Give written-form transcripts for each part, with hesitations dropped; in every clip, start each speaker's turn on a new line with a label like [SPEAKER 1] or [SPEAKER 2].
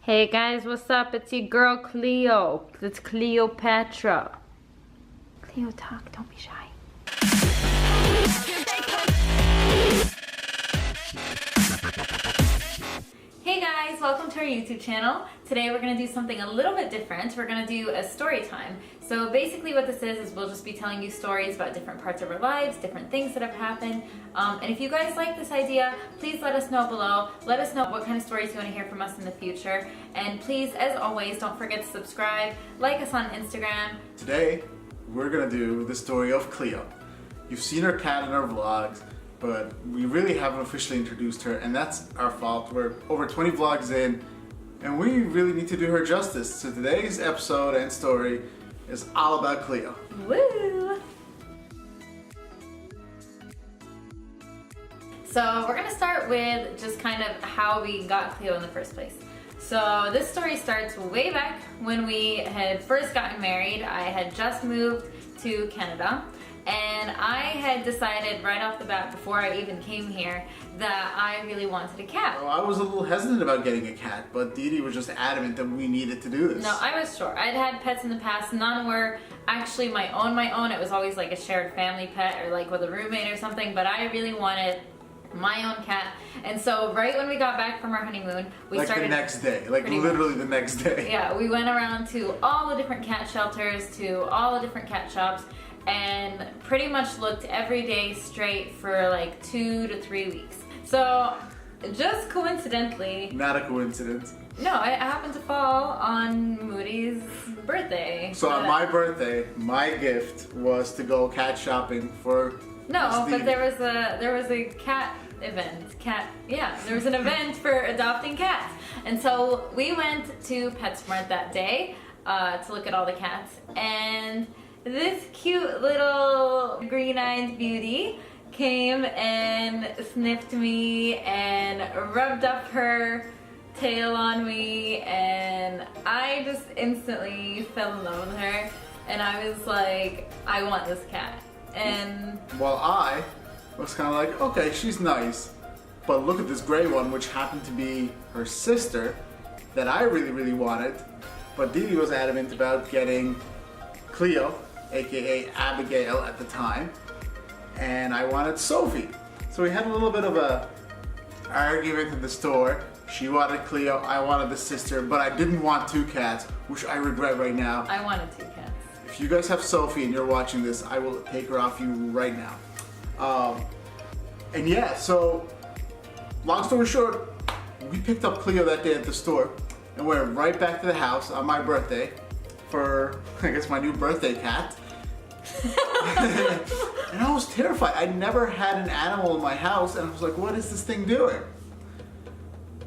[SPEAKER 1] Hey guys, what's up? It's your girl Cleo. It's Cleopatra. Cleo, talk, don't be shy. Hey guys, welcome to our YouTube channel. Today we're going to do something a little bit different. We're going to do a story time. So basically what this is we'll just be telling you stories about different parts of our lives, different things that have happened. And if you guys like this idea, please let us know below. Let us know what kind of stories you want to hear from us in the future. And please, as always, don't forget to subscribe, like us on Instagram.
[SPEAKER 2] Today, we're going to do the story of Cleo. You've seen her cat in our vlogs, but we really haven't officially introduced her, and that's our fault. We're over 20 vlogs in, and we really need to do her justice. So today's episode and story is all about Cleo.
[SPEAKER 1] Woo! So we're gonna start with just kind of how we got Cleo in the first place. So this story starts way back when we had first gotten married. I had just moved to Canada. And I had decided right off the bat, before I even came here, that I really wanted a cat.
[SPEAKER 2] Well, I was a little hesitant about getting a cat, but Didi was just adamant that we needed to do this.
[SPEAKER 1] No, I was sure. I'd had pets in the past. None were actually my own. It was always like a shared family pet or like with a roommate or something, but I really wanted my own cat. And so right when we got back from our honeymoon, we started...
[SPEAKER 2] the next day, like literally the next day.
[SPEAKER 1] Yeah, we went around to all the different cat shelters, to all the different cat shops, and pretty much looked every day straight for like 2 to 3 weeks. So just coincidentally...
[SPEAKER 2] Not a coincidence.
[SPEAKER 1] No, it happened to fall on Moody's birthday.
[SPEAKER 2] So on my birthday, my gift was to go cat shopping for...
[SPEAKER 1] No, but there was a cat event. There was an event for adopting cats. And so we went to PetSmart that day to look at all the cats, and this cute little green-eyed beauty came and sniffed me and rubbed up her tail on me, and I just instantly fell in love with her, and I was like, I want this cat. And
[SPEAKER 2] well, I was kind of like, okay, she's nice, but look at this gray one, which happened to be her sister that I really wanted, but Didi was adamant about getting Cleo, aka Abigail at the time, and I wanted Sophie. So we had a little bit of a argument in the store. She wanted Cleo, I wanted the sister, but I didn't want 2 cats, which I regret right now.
[SPEAKER 1] I wanted 2 cats.
[SPEAKER 2] If you guys have Sophie and you're watching this, I will take her off you right now. And yeah, so long story short, we picked up Cleo that day at the store and went right back to the house on my birthday for, I guess, my new birthday cat. And I was terrified. I never had an animal in my house, and I was like, what is this thing doing?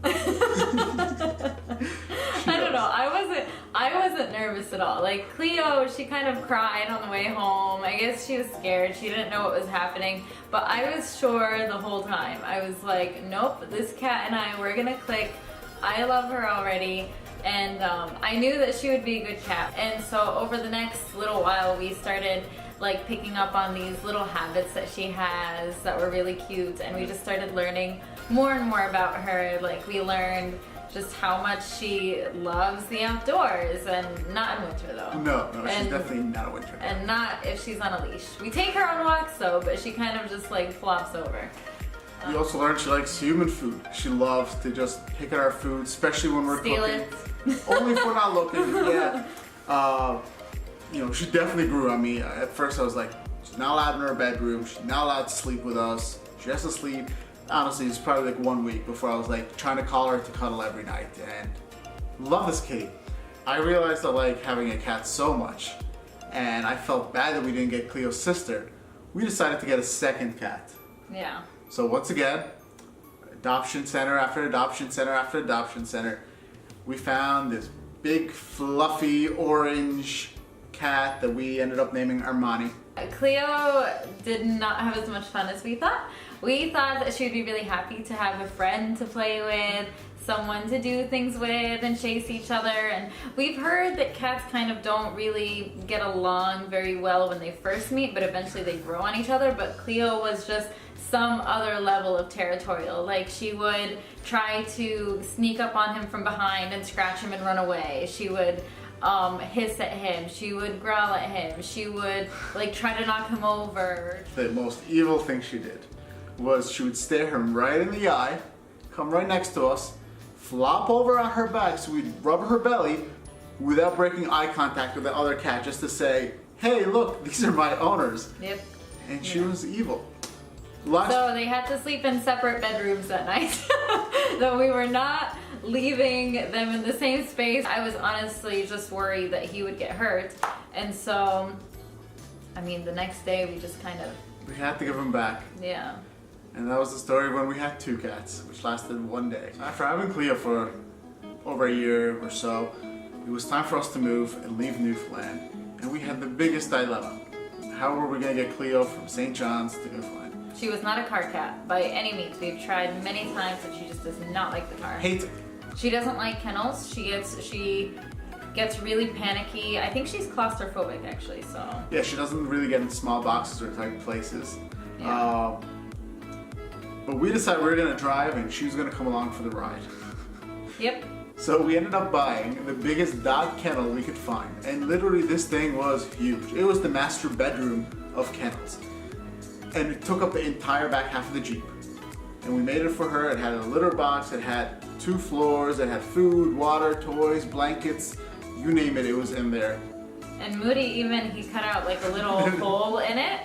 [SPEAKER 1] I don't know. I wasn't nervous at all. Like Cleo, she kind of cried on the way home. I guess she was scared. She didn't know what was happening. But I was sure the whole time. I was like, nope, this cat and I, we're gonna click. I love her already. And I knew that she would be a good cat. And so over the next little while, we started like picking up on these little habits that she has that were really cute, and we just started learning more and more about her. Like we learned just how much she loves the outdoors, and not in winter though.
[SPEAKER 2] No, she's definitely not a winter.
[SPEAKER 1] And not if she's on a leash. We take her on walks though, but she kind of just like flops over.
[SPEAKER 2] We also learned she likes human food. She loves to just pick at our food, especially when we're
[SPEAKER 1] Steal
[SPEAKER 2] cooking.
[SPEAKER 1] it.
[SPEAKER 2] Only if we're not looking, yeah. You know, she definitely grew on me. At first I was like, she's not allowed in her bedroom, she's not allowed to sleep with us, she has to sleep. Honestly, it's probably like 1 week before I was like trying to call her to cuddle every night, and love this kitty. I realized I like having a cat so much, and I felt bad that we didn't get Cleo's sister. We decided to get a second cat.
[SPEAKER 1] Yeah.
[SPEAKER 2] So once again, adoption center after adoption center after adoption center, we found this big fluffy orange cat that we ended up naming Armani.
[SPEAKER 1] Cleo did not have as much fun as we thought. We thought that she would be really happy to have a friend to play with, someone to do things with and chase each other, and we've heard that cats kind of don't really get along very well when they first meet, but eventually they grow on each other. But Cleo was just some other level of territorial. Like she would try to sneak up on him from behind and scratch him and run away. She would hiss at him. She would growl at him. She would like try to knock him over.
[SPEAKER 2] The most evil thing she did was she would stare him right in the eye, come right next to us, flop over on her back so we'd rub her belly without breaking eye contact with the other cat, just to say, hey, look, these are my owners.
[SPEAKER 1] Yep.
[SPEAKER 2] And she was evil.
[SPEAKER 1] So they had to sleep in separate bedrooms that night. Though we were not leaving them in the same space. I was honestly just worried that he would get hurt. And so, I mean, the next day we just kind of...
[SPEAKER 2] We had to give him back.
[SPEAKER 1] Yeah.
[SPEAKER 2] And that was the story when we had 2 cats, which lasted 1 day. After having Cleo for over a year or so, it was time for us to move and leave Newfoundland. And we had the biggest dilemma. How were we going to get Cleo from St. John's to Newfoundland?
[SPEAKER 1] She was not a car cat by any means. We've tried many times and she just does not like the car.
[SPEAKER 2] Hate it.
[SPEAKER 1] She doesn't like kennels. She gets really panicky. I think she's claustrophobic actually, so.
[SPEAKER 2] Yeah, she doesn't really get in small boxes or tight places.
[SPEAKER 1] Yeah.
[SPEAKER 2] But we decided we were going to drive and she was going to come along for the ride.
[SPEAKER 1] Yep.
[SPEAKER 2] So we ended up buying the biggest dog kennel we could find. And literally this thing was huge. It was the master bedroom of kennels. And it took up the entire back half of the Jeep. And we made it for her. It had a litter box. It had 2 floors. It had food, water, toys, blankets. You name it, it was in there.
[SPEAKER 1] And Moudy even, he cut out like a little hole in it.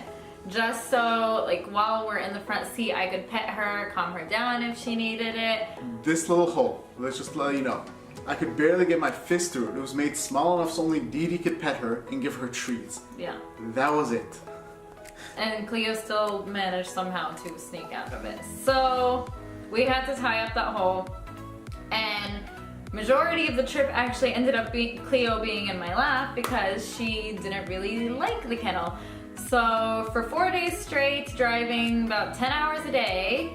[SPEAKER 1] Just so, like, while we're in the front seat, I could pet her, calm her down if she needed it.
[SPEAKER 2] This little hole, let's just let you know, I could barely get my fist through it. It was made small enough so only Didi could pet her and give her treats.
[SPEAKER 1] Yeah.
[SPEAKER 2] That was it.
[SPEAKER 1] And Cleo still managed somehow to sneak out of it. So we had to tie up that hole. And majority of the trip actually ended up Cleo being in my lap because she didn't really like the kennel. So for 4 days straight, driving about 10 hours a day,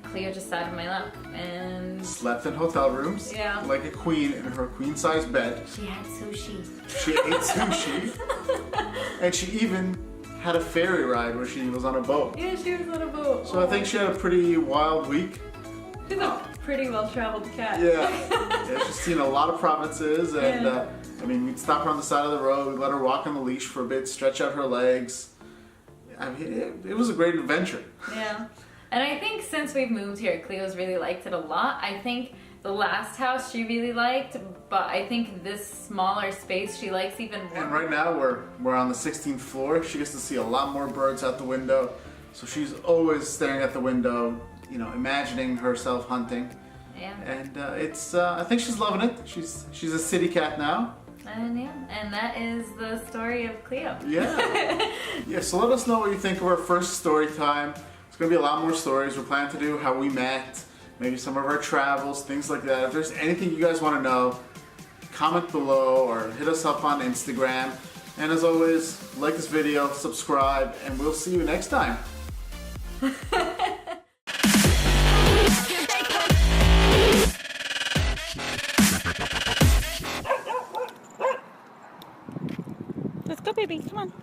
[SPEAKER 1] Cleo just sat in my lap and...
[SPEAKER 2] Slept in hotel rooms,
[SPEAKER 1] yeah,
[SPEAKER 2] like a queen in her queen-size bed.
[SPEAKER 1] She had sushi.
[SPEAKER 2] She ate sushi. And she even had a ferry ride where she was on a boat.
[SPEAKER 1] Yeah, she was on a boat.
[SPEAKER 2] So I think she had a pretty wild week.
[SPEAKER 1] She's a pretty well-traveled cat.
[SPEAKER 2] Yeah. She's seen a lot of provinces and...
[SPEAKER 1] Yeah.
[SPEAKER 2] I mean, we'd stop her on the side of the road, we'd let her walk on the leash for a bit, stretch out her legs. I mean, it was a great adventure.
[SPEAKER 1] Yeah. And I think since we've moved here, Cleo's really liked it a lot. I think the last house she really liked, but I think this smaller space she likes even more.
[SPEAKER 2] And right now we're on the 16th floor. She gets to see a lot more birds out the window. So she's always staring at the window, you know, imagining herself hunting.
[SPEAKER 1] Yeah.
[SPEAKER 2] And I think she's loving it. She's a city cat now.
[SPEAKER 1] And yeah, and that is the story of Cleo.
[SPEAKER 2] Yeah. Yeah, so let us know what you think of our first story time. It's going to be a lot more stories. We're planning to do how we met, maybe some of our travels, things like that. If there's anything you guys want to know, comment below or hit us up on Instagram. And as always, like this video, subscribe, and we'll see you next time.
[SPEAKER 3] Let's go, baby. Come on.